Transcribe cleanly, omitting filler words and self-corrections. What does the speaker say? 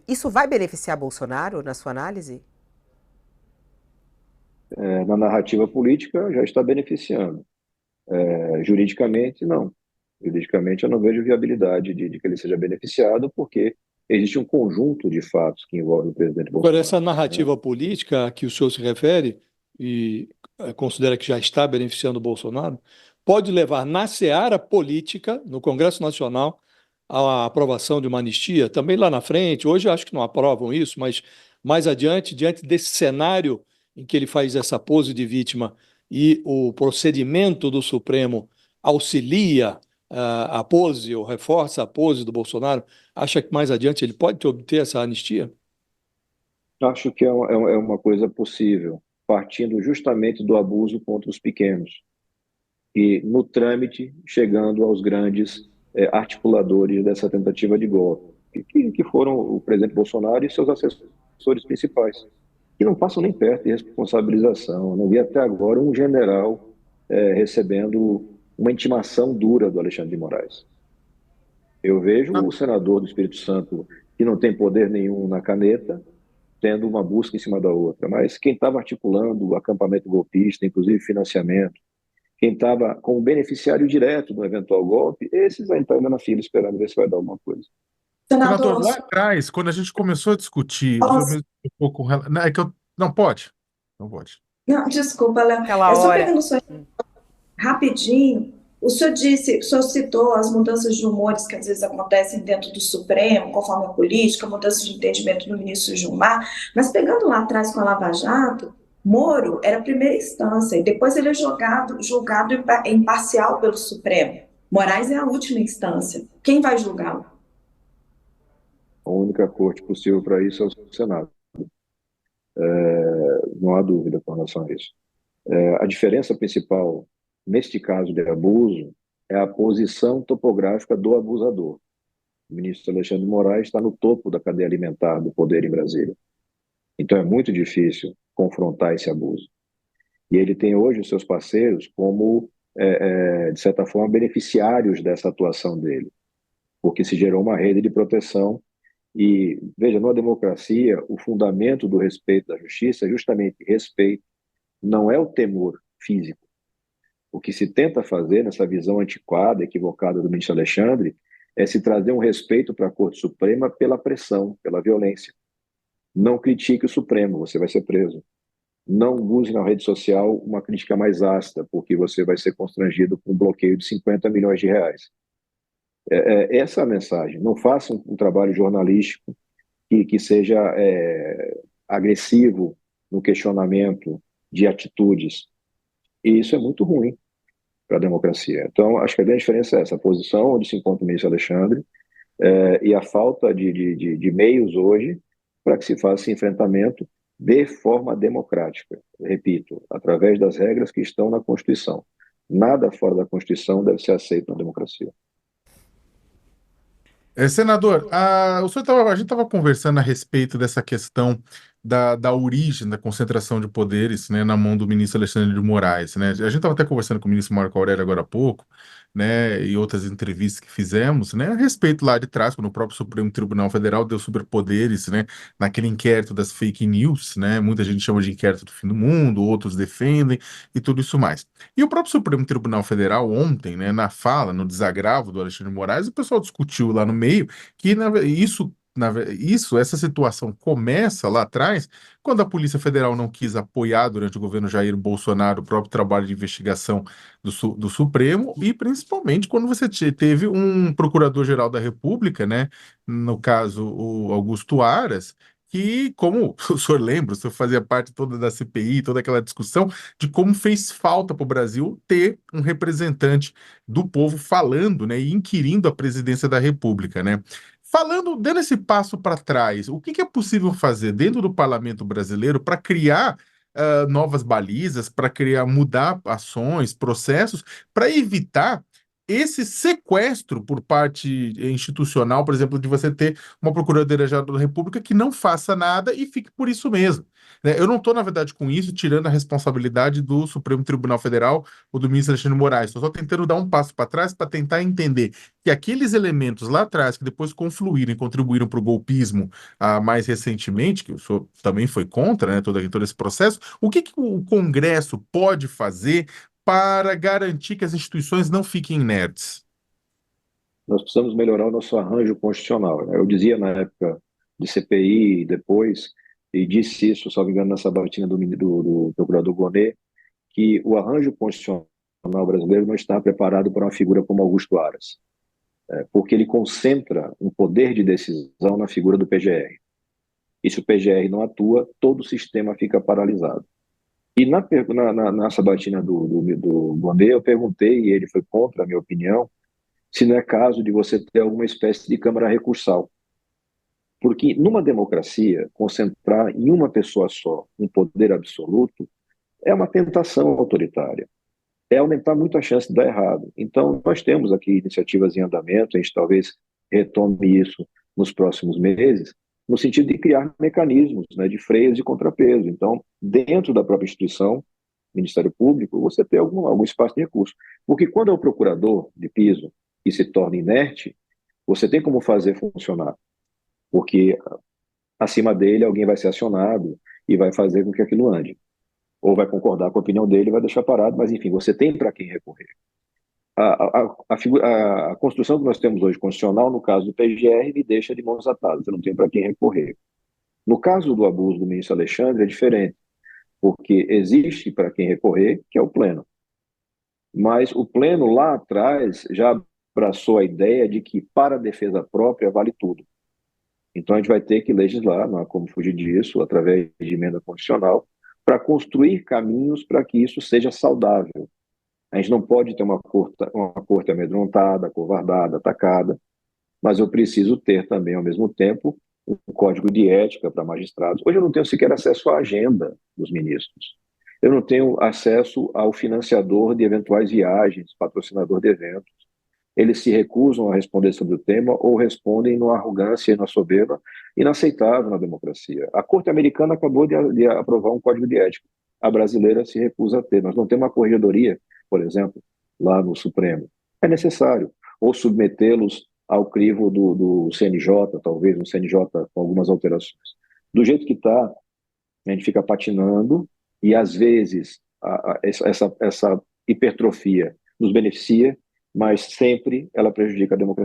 Isso vai beneficiar Bolsonaro, na sua análise? Na narrativa política já está beneficiando. Juridicamente, não. Juridicamente, eu não vejo viabilidade de que ele seja beneficiado, porque existe um conjunto de fatos que envolve o presidente Agora, Bolsonaro, essa né? narrativa política a que o senhor se refere e considera que já está beneficiando o Bolsonaro, pode levar na seara política, no Congresso Nacional, à aprovação de uma anistia, também lá na frente. Hoje acho que não aprovam isso, mas mais adiante, diante desse cenário em que ele faz essa pose de vítima e o procedimento do Supremo auxilia a pose ou reforça a pose do Bolsonaro, acha que mais adiante ele pode obter essa anistia? Acho que é uma coisa possível, partindo justamente do abuso contra os pequenos e, no trâmite, chegando aos grandes articuladores dessa tentativa de golpe, que foram o presidente Bolsonaro e seus assessores principais, que não passam nem perto de responsabilização. Eu não vi até agora um general recebendo uma intimação dura do Alexandre de Moraes. Eu vejo Ah, o senador do Espírito Santo, que não tem poder nenhum na caneta, tendo uma busca em cima da outra. Mas quem estava articulando o acampamento golpista, inclusive financiamento, quem estava como beneficiário direto do eventual golpe, esses ainda estão ainda na fila esperando ver se vai dar alguma coisa. senador, Senador, lá atrás, quando a gente começou a discutir, o senhor posso... mesmo um pouco. Não, é que eu. Não pode. Não pode. Não, desculpa, Léo. Aquela É só hora. pegando sua rapidinho. O senhor citou as mudanças de humores que às vezes acontecem dentro do Supremo, conforme a política, mudança de entendimento do ministro Gilmar, mas pegando lá atrás com a Lava Jato, Moro era a primeira instância e depois ele é julgado imparcial pelo Supremo. Moraes é a última instância. Quem vai julgá-lo? A única corte possível para isso é o Senado. Não há dúvida com relação a isso. A diferença principal, neste caso de abuso, é a posição topográfica do abusador. O ministro Alexandre de Moraes está no topo da cadeia alimentar do poder em Brasília. Então é muito difícil confrontar esse abuso. E ele tem hoje os seus parceiros como, de certa forma, beneficiários dessa atuação dele, porque se gerou uma rede de proteção. E, veja, numa democracia, o fundamento do respeito da justiça é justamente respeito, não é o temor físico. O que se tenta fazer nessa visão antiquada, equivocada do ministro Alexandre, é se trazer um respeito para a Corte Suprema pela pressão, pela violência. Não critique o Supremo, você vai ser preso. Não use na rede social uma crítica mais ácida, porque você vai ser constrangido com um bloqueio de 50 milhões de reais. Essa é a mensagem. Não faça um trabalho jornalístico que seja agressivo no questionamento de atitudes. E isso é muito ruim para a democracia. Então, acho que a grande diferença é essa, a posição onde se encontra o ministro Alexandre e a falta de meios hoje para que se faça esse enfrentamento de forma democrática. Repito, através das regras que estão na Constituição. Nada fora da Constituição deve ser aceito na democracia. Senador, a gente estava conversando a respeito dessa questão da origem da concentração de poderes, né, na mão do ministro Alexandre de Moraes, né? A gente estava até conversando com o ministro Marco Aurélio agora há pouco, né, e outras entrevistas que fizemos, né, a respeito lá de trás, quando o próprio Supremo Tribunal Federal deu superpoderes, né, naquele inquérito das fake news, né? Muita gente chama de inquérito do fim do mundo, outros defendem e tudo isso mais. E o próprio Supremo Tribunal Federal ontem, né, na fala, no desagravo do Alexandre de Moraes, o pessoal discutiu lá no meio que essa situação começa lá atrás, quando a Polícia Federal não quis apoiar durante o governo Jair Bolsonaro o próprio trabalho de investigação do Supremo, e principalmente quando você teve um Procurador-Geral da República, né, no caso o Augusto Aras, que, como o senhor lembra, o senhor fazia parte toda da CPI, toda aquela discussão de como fez falta para o Brasil ter um representante do povo falando, né, e inquirindo a presidência da República, né? Falando, dando esse passo para trás, o que é possível fazer dentro do parlamento brasileiro para criar novas balizas, para criar, mudar ações, processos, para evitar esse sequestro por parte institucional, por exemplo, de você ter uma Procuradoria-Geral da República que não faça nada e fique por isso mesmo, né? Eu não estou, na verdade, com isso tirando a responsabilidade do Supremo Tribunal Federal ou do ministro Alexandre Moraes. Estou só tentando dar um passo para trás para tentar entender que aqueles elementos lá atrás, que depois confluíram e contribuíram para o golpismo mais recentemente, que o senhor também foi contra, né, todo esse processo, o que o Congresso pode fazer para garantir que as instituições não fiquem inertes? Nós precisamos melhorar o nosso arranjo constitucional, né? Eu dizia na época de CPI, depois, e disse isso, salvo engano, na sabatina do procurador Gonet, que o arranjo constitucional brasileiro não está preparado para uma figura como Augusto Aras, porque ele concentra um poder de decisão na figura do PGR. E se o PGR não atua, todo o sistema fica paralisado. E na sabatina do Gonet, eu perguntei, e ele foi contra a minha opinião, se não é caso de você ter alguma espécie de câmara recursal. Porque numa democracia, concentrar em uma pessoa só um poder absoluto é uma tentação autoritária. É aumentar muito a chance de dar errado. Então, nós temos aqui iniciativas em andamento, a gente talvez retome isso nos próximos meses, no sentido de criar mecanismos, né, de freios e contrapeso. Então, dentro da própria instituição, Ministério Público, você tem algum espaço de recurso. Porque quando é o procurador de piso e se torna inerte, você tem como fazer funcionar. Porque acima dele alguém vai ser acionado e vai fazer com que aquilo ande. Ou vai concordar com a opinião dele e vai deixar parado, mas enfim, você tem para quem recorrer. A construção que nós temos hoje constitucional, no caso do PGR, me deixa de mãos atadas, eu não tenho para quem recorrer. No caso do abuso do ministro Alexandre, é diferente, porque existe para quem recorrer, que é o pleno. Mas o pleno lá atrás já abraçou a ideia de que para a defesa própria vale tudo. Então a gente vai ter que legislar, não há como fugir disso, através de emenda constitucional, para construir caminhos para que isso seja saudável. A gente não pode ter uma corte amedrontada, acovardada, atacada, mas eu preciso ter também, ao mesmo tempo, um código de ética para magistrados. Hoje eu não tenho sequer acesso à agenda dos ministros. Eu não tenho acesso ao financiador de eventuais viagens, patrocinador de eventos. Eles se recusam a responder sobre o tema ou respondem numa arrogância e na soberba inaceitável na democracia. A Corte Americana acabou de aprovar um código de ética. A brasileira se recusa a ter. Nós não temos uma corregedoria, por exemplo, lá no Supremo. É necessário. Ou submetê-los ao crivo do CNJ, talvez um CNJ com algumas alterações. Do jeito que está, a gente fica patinando e, às vezes, essa hipertrofia nos beneficia, mas sempre ela prejudica a democracia.